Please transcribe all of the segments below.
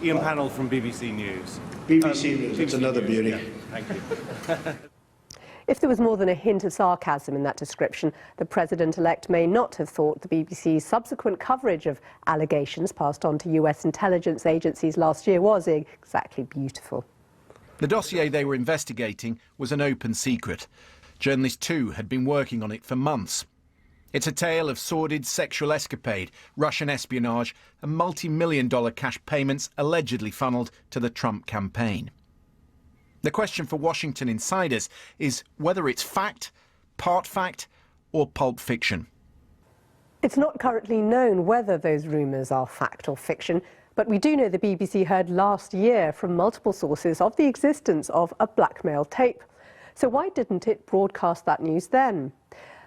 Ian Pannell from BBC News. BBC News, it's another beauty. Yeah, thank you. If there was more than a hint of sarcasm in that description, the President-elect may not have thought the BBC's subsequent coverage of allegations passed on to US intelligence agencies last year was exactly beautiful. The dossier they were investigating was an open secret. Journalist 2 had been working on it for months. It's a tale of sordid sexual escapade, Russian espionage and multi-million-dollar cash payments allegedly funneled to the Trump campaign. The question for Washington insiders is whether it's fact, part fact or pulp fiction. It's not currently known whether those rumours are fact or fiction, but we do know the BBC heard last year from multiple sources of the existence of a blackmail tape. So why didn't it broadcast that news then?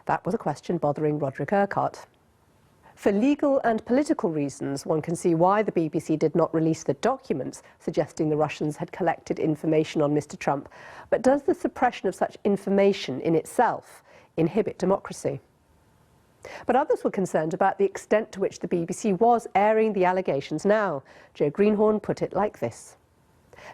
That was a question bothering Roderick Urquhart. For legal and political reasons, one can see why the BBC did not release the documents suggesting the Russians had collected information on Mr. Trump. But does the suppression of such information in itself inhibit democracy? But others were concerned about the extent to which the BBC was airing the allegations now. Joe Greenhorn put it like this.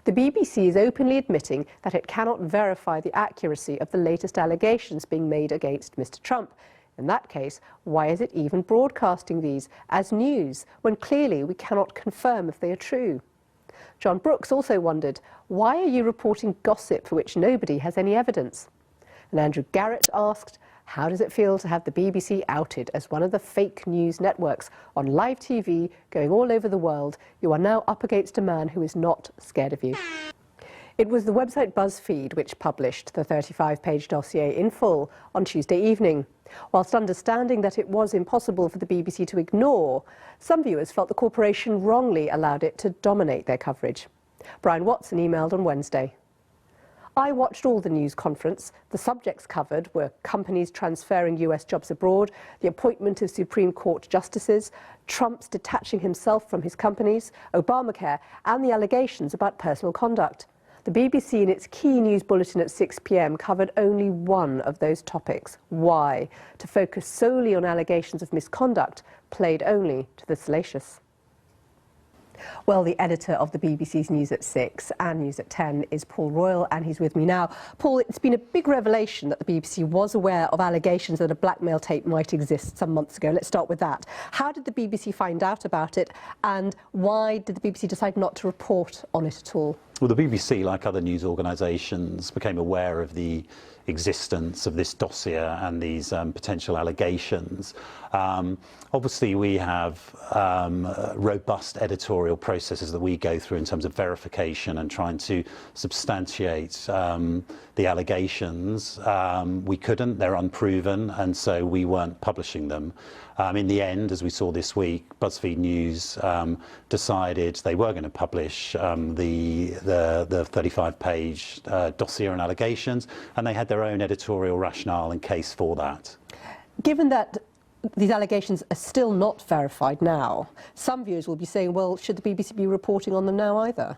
The BBC is openly admitting that it cannot verify the accuracy of the latest allegations being made against Mr. Trump. In that case, why is it even broadcasting these as news when clearly we cannot confirm if they are true? John Brooks also wondered, why are you reporting gossip for which nobody has any evidence? And Andrew Garrett asked, how does it feel to have the BBC outed as one of the fake news networks on live TV going all over the world? You are now up against a man who is not scared of you. It was the website BuzzFeed which published the 35-page dossier in full on Tuesday evening. Whilst understanding that it was impossible for the BBC to ignore, some viewers felt the corporation wrongly allowed it to dominate their coverage. Brian Watson emailed on Wednesday. I watched all the news conference. The subjects covered were companies transferring US jobs abroad, the appointment of Supreme Court justices, Trump's detaching himself from his companies, Obamacare, and the allegations about personal conduct. The BBC in its key news bulletin at 6 p.m. covered only one of those topics. Why? To focus solely on allegations of misconduct played only to the salacious. Well, the editor of the BBC's News at 6 and News at 10 is Paul Royal, and he's with me now. Paul, it's been a big revelation that the BBC was aware of allegations that a blackmail tape might exist some months ago. Let's start with that. How did the BBC find out about it, and why did the BBC decide not to report on it at all? Well, the BBC, like other news organisations, became aware of the existence of this dossier and these potential allegations. Obviously, we have robust editorial processes that we go through in terms of verification and trying to substantiate the allegations. We couldn't, they're unproven, and so we weren't publishing them. In the end, as we saw this week, BuzzFeed News decided they were going to publish the 35-page dossier and allegations, and they had their own editorial rationale and case for that. Given that these allegations are still not verified now, some viewers will be saying, well, should the BBC be reporting on them now either?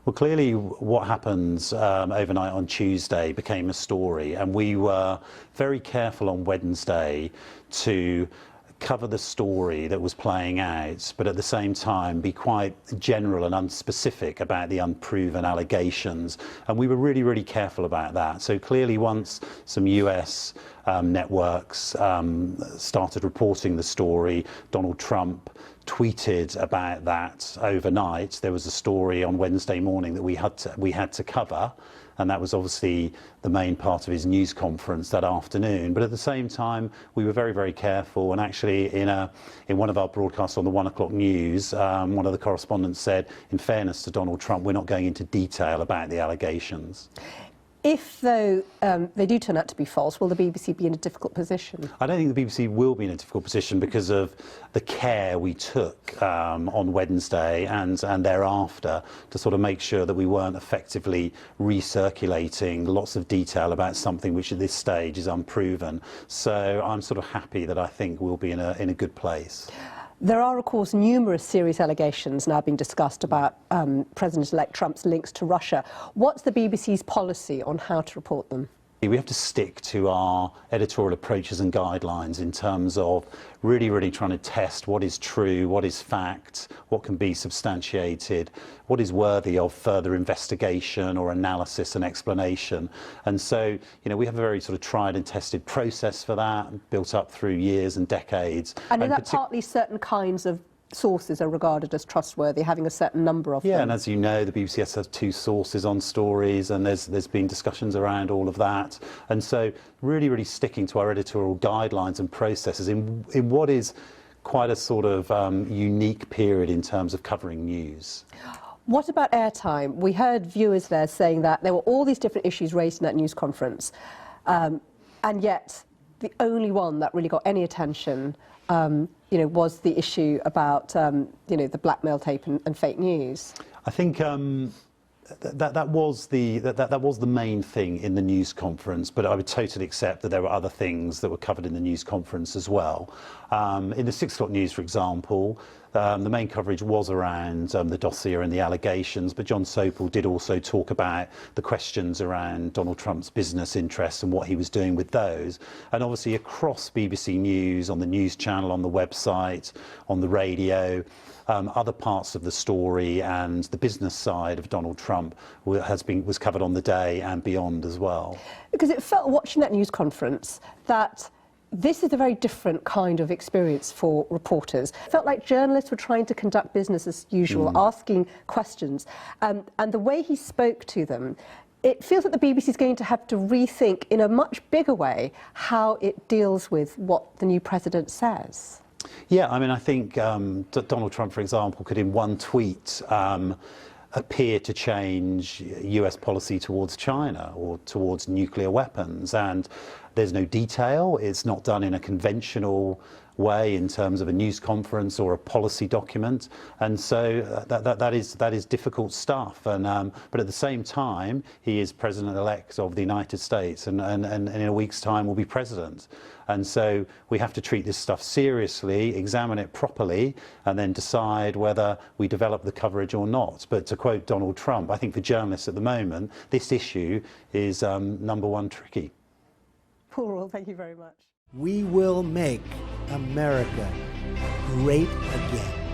Well, clearly what happened overnight on Tuesday became a story, and we were very careful on Wednesday to cover the story that was playing out, but at the same time be quite general and unspecific about the unproven allegations. And we were really, really careful about that. So clearly once some US networks started reporting the story, Donald Trump tweeted about that overnight. There was a story on Wednesday morning that we had to cover, and that was obviously the main part of his news conference that afternoon. But at the same time, we were very, very careful, and actually in one of our broadcasts on the 1 o'clock news, one of the correspondents said, in fairness to Donald Trump, we're not going into detail about the allegations. If, though, they do turn out to be false, will the BBC be in a difficult position? I don't think the BBC will be in a difficult position because of the care we took on Wednesday and thereafter to sort of make sure that we weren't effectively recirculating lots of detail about something which at this stage is unproven. So I'm sort of happy that I think we'll be in a good place. There are, of course, numerous serious allegations now being discussed about President-elect Trump's links to Russia. What's the BBC's policy on how to report them? We have to stick to our editorial approaches and guidelines in terms of really trying to test what is true, what is fact, what can be substantiated, what is worthy of further investigation or analysis and explanation. And so, we have a very sort of tried and tested process for that, built up through years and decades. And is that partly certain kinds of sources are regarded as trustworthy, having a certain number of them? Yeah, and as you know, the BBC has 2 sources on stories, and there's been discussions around all of that. And so really sticking to our editorial guidelines and processes in what is quite a sort of unique period in terms of covering news. What about airtime? We heard viewers there saying that there were all these different issues raised in that news conference, and yet the only one that really got any attention was the issue about, the blackmail tape and fake news. I think that was the main thing in the news conference, but I would totally accept that there were other things that were covered in the news conference as well. In the 6 o'clock news, for example, the main coverage was around the dossier and the allegations, but Jon Sopel did also talk about the questions around Donald Trump's business interests and what he was doing with those. And obviously across BBC News, on the news channel, on the website, on the radio, other parts of the story and the business side of Donald Trump was covered on the day and beyond as well. Because it felt, watching that news conference, that this is a very different kind of experience for reporters. It felt like journalists were trying to conduct business as usual, asking questions, and the way he spoke to them, it feels that the BBC is going to have to rethink in a much bigger way how it deals with what the new president says. Yeah, I mean, I think Donald Trump, for example, could in one tweet appear to change US policy towards China or towards nuclear weapons, and there's no detail. It's not done in a conventional way in terms of a news conference or a policy document, and so that is difficult stuff. And but at the same time, he is president-elect of the United States, and in a week's time will be president. And so we have to treat this stuff seriously, examine it properly, and then decide whether we develop the coverage or not. But to quote Donald Trump, I think for journalists at the moment, this issue is number one tricky. Paul Royal, thank you very much. We will make America great again.